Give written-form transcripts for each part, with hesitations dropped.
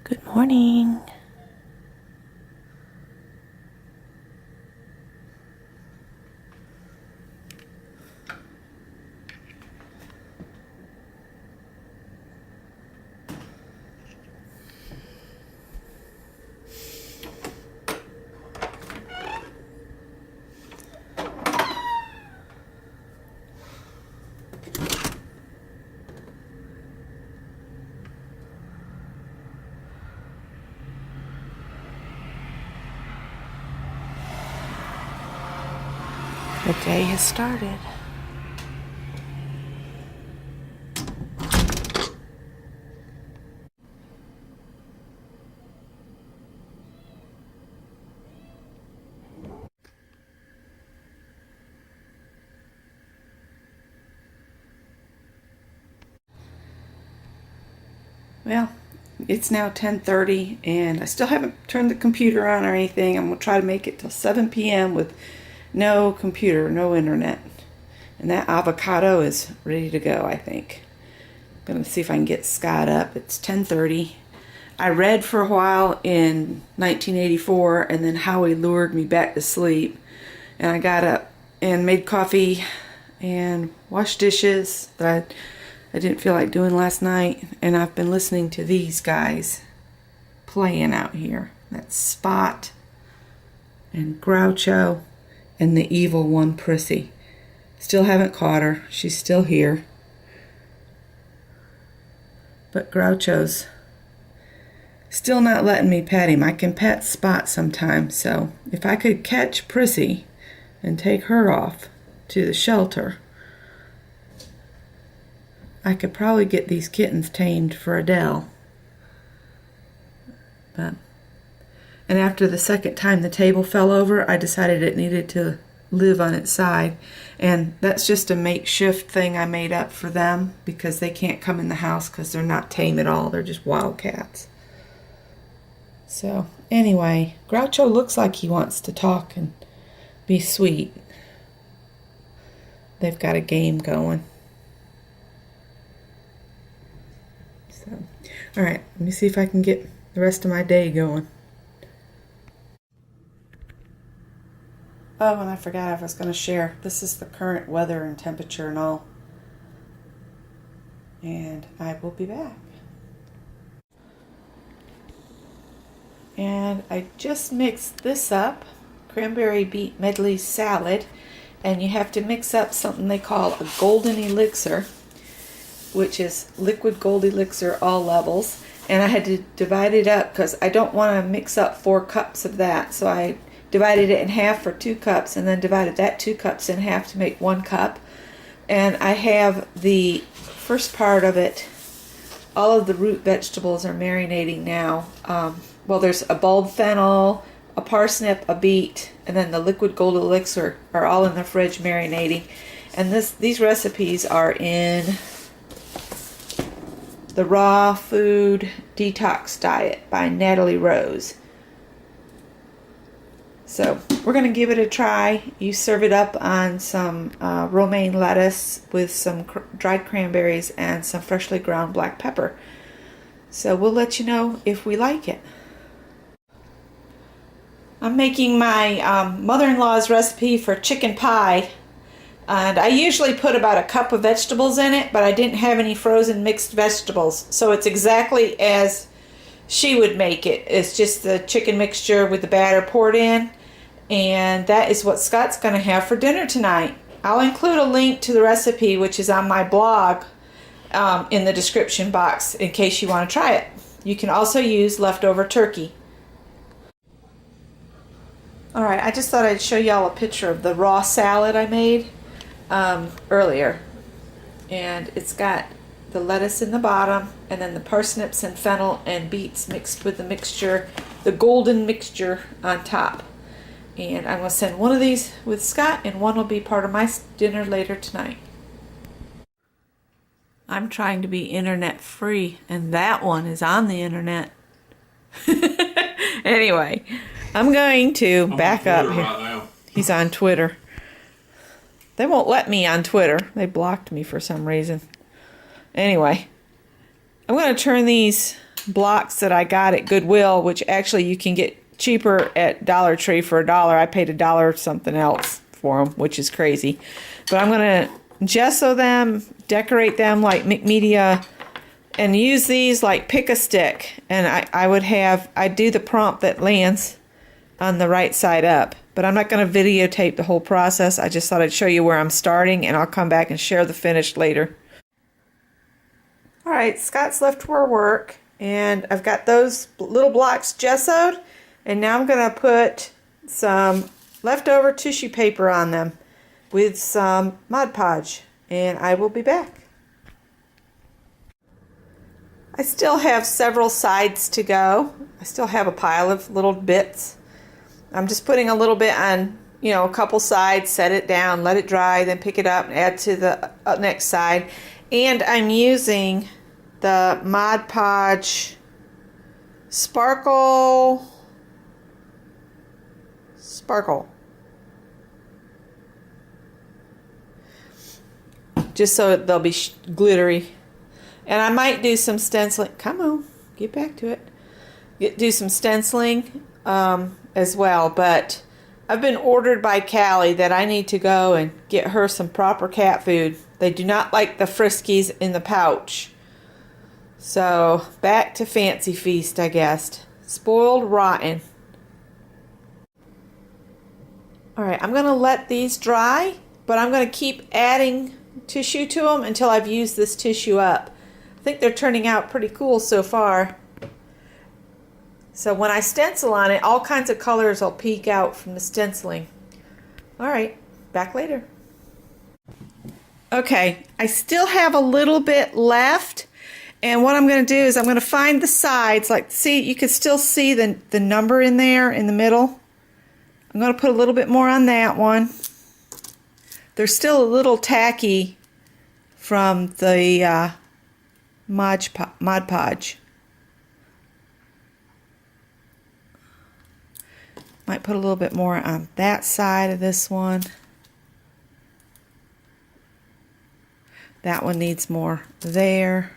Good morning. The day has started. Well, it's now 10:30 and I still haven't turned the computer on or anything. I'm going to try to make it till 7 p.m. with no computer, no internet. And that avocado is ready to go, I think. I'm going to see if I can get Scott up. It's 10:30. I read for a while in 1984 and then Howie lured me back to sleep. And I got up and made coffee and washed dishes that I didn't feel like doing last night. And I've been listening to these guys playing out here. That's Spot and Groucho and the evil one, Prissy. Still haven't caught her. She's still here. But Groucho's still not letting me pet him. I can pet Spot sometimes. So if I could catch Prissy and take her off to the shelter, I could probably get these kittens tamed for Adele. And after the second time the table fell over, I decided it needed to live on its side. And that's just a makeshift thing I made up for them because they can't come in the house because they're not tame at all. They're just wild cats. So anyway, Groucho looks like he wants to talk and be sweet. They've got a game going. So, all right, let me see if I can get the rest of my day going. Oh, and I forgot I was going to share. This is the current weather and temperature and all. And I will be back. And I just mixed this up, cranberry beet medley salad. And you have to mix up something they call a golden elixir, which is liquid gold elixir, all levels. And I had to divide it up because I don't want to mix up 4 cups of that. So I divided it in half for 2 cups and then divided that 2 cups in half to make 1 cup. And I have the first part of it, all of the root vegetables are marinating now. Well, there's a bulb fennel, a parsnip, a beet, and then the liquid gold elixir are all in the fridge marinating. And these recipes are in the Raw Food Detox Diet by Natalie Rose. So we're going to give it a try. You serve it up on some romaine lettuce with some dried cranberries and some freshly ground black pepper. So we'll let you know if we like it. I'm making my mother-in-law's recipe for chicken pie. And I usually put about a cup of vegetables in it, but I didn't have any frozen mixed vegetables. So it's exactly as she would make it. It's just the chicken mixture with the batter poured in. And that is what Scott's going to have for dinner tonight. I'll include a link to the recipe, which is on my blog, in the description box in case you want to try it. You can also use leftover turkey. Alright, I just thought I'd show y'all a picture of the raw salad I made earlier. And it's got the lettuce in the bottom and then the parsnips and fennel and beets mixed with the mixture, the golden mixture on top. And I'm going to send one of these with Scott and one will be part of my dinner later tonight. I'm trying to be internet free and that one is on the internet. Anyway, I'm going to back up here. Right, he's on Twitter. They won't let me on Twitter. They blocked me for some reason. Anyway, I'm going to turn these blocks that I got at Goodwill, which actually you can get cheaper at Dollar Tree for $1. I paid $1 something else for them, which is crazy. But I'm going to gesso them, decorate them like McMedia, and use these like pick a stick. And I'd do the prompt that lands on the right side up. But I'm not going to videotape the whole process. I just thought I'd show you where I'm starting, and I'll come back and share the finished later. All right, Scott's left for work, and I've got those little blocks gessoed, and now I'm going to put some leftover tissue paper on them with some Mod Podge, and I will be back. I still have several sides to go. I still have a pile of little bits. I'm just putting a little bit on, a couple sides, set it down, let it dry, then pick it up and add to the next side. And I'm using the Mod Podge Sparkle. Just so they'll be glittery. And I might do some stenciling. Come on, get back to it. Do some stenciling as well. But I've been ordered by Callie that I need to go and get her some proper cat food. They do not like the Friskies in the pouch. So back to Fancy Feast, I guess. Spoiled Rotten. Alright, I'm going to let these dry, but I'm going to keep adding tissue to them until I've used this tissue up. I think they're turning out pretty cool so far. So when I stencil on it, all kinds of colors will peek out from the stenciling. Alright, back later. Okay, I still have a little bit left, and what I'm going to do is I'm going to find the sides. Like, see, you can still see the number in there in the middle. I'm going to put a little bit more on that one. They're still a little tacky from the Mod Podge. Might put a little bit more on that side of this one. That one needs more there.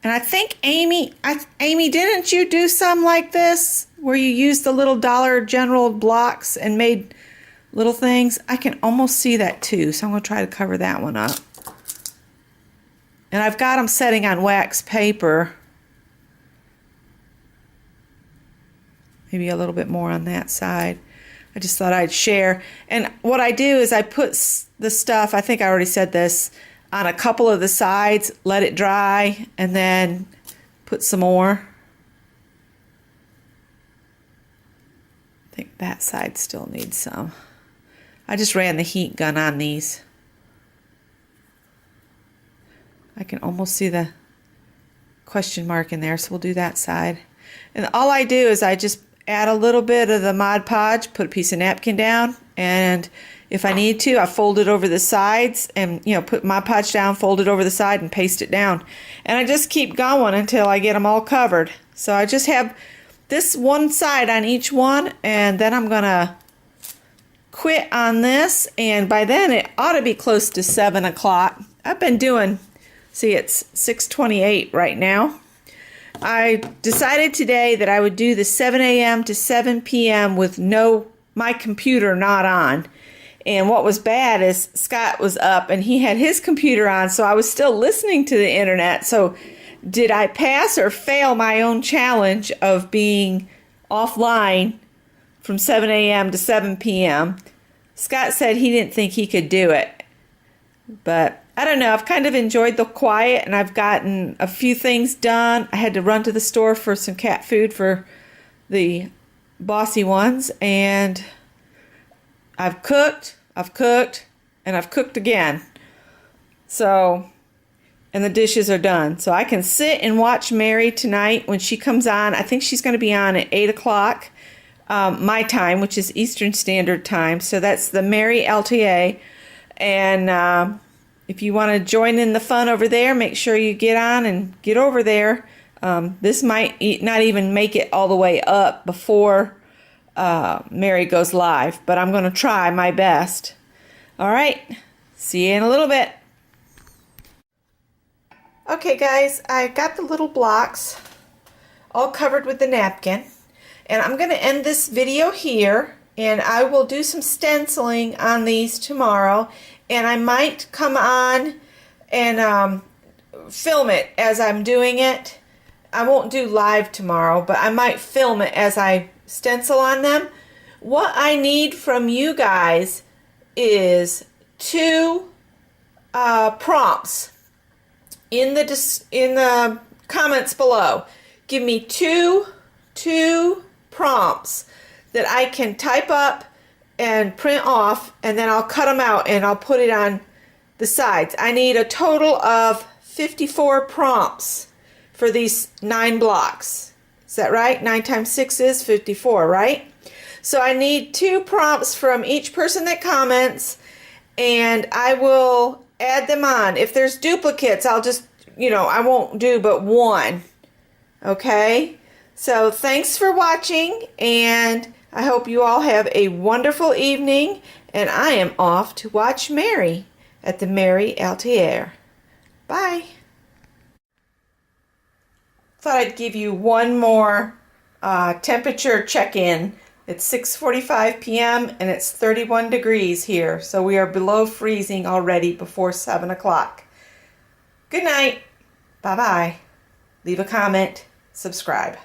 And I think Amy, didn't you do some like this where you used the little Dollar General blocks and made little things? I can almost see that too, so I'm going to try to cover that one up. And I've got them setting on wax paper. Maybe a little bit more on that side. I just thought I'd share. And what I do is I put the stuff, I think I already said this, on a couple of the sides, let it dry, and then put some more. I think that side still needs some. I just ran the heat gun on these. I can almost see the question mark in there, so we'll do that side. And all I do is I just add a little bit of the Mod Podge, put a piece of napkin down, and if I need to, I fold it over the sides and, put Mod Podge down, fold it over the side, and paste it down. And I just keep going until I get them all covered. So I just have this one side on each one, and then I'm going to quit on this, and by then it ought to be close to 7 o'clock. I've been doing, see, it's 6:28 right now. I decided today that I would do the 7 a.m. to 7 p.m. with my computer not on. And what was bad is Scott was up and he had his computer on, so I was still listening to the internet. So did I pass or fail my own challenge of being offline from 7 a.m. to 7 p.m.? Scott said he didn't think he could do it. But I don't know. I've kind of enjoyed the quiet, and I've gotten a few things done. I had to run to the store for some cat food for the bossy ones, and I've cooked, and I've cooked again. So, and the dishes are done. So I can sit and watch Mary tonight when she comes on. I think she's going to be on at 8 o'clock my time, which is Eastern Standard Time. So that's the Mary LTA. And if you want to join in the fun over there, make sure you get on and get over there. This might not even make it all the way up before Mary goes live, but I'm going to try my best. All right, see you in a little bit. Okay guys, I got the little blocks all covered with the napkin, and I'm going to end this video here, and I will do some stenciling on these tomorrow, and I might come on and film it as I'm doing it. I won't do live tomorrow, but I might film it as I stencil on them. What I need from you guys is 2 prompts in the comments below. Give me two prompts that I can type up and print off, and then I'll cut them out and I'll put it on the sides. I need a total of 54 prompts for these 9 blocks. Is that right? 9 times 6 is 54, right? So I need 2 prompts from each person that comments, and I will add them on. If there's duplicates, I'll just, I won't do but 1. Okay? So thanks for watching, and I hope you all have a wonderful evening, and I am off to watch Mary at the Mary Altier. Bye. Thought I'd give you one more temperature check-in. It's 6:45 p.m. and it's 31 degrees here, so we are below freezing already before 7 o'clock. Good night. Bye-bye. Leave a comment. Subscribe.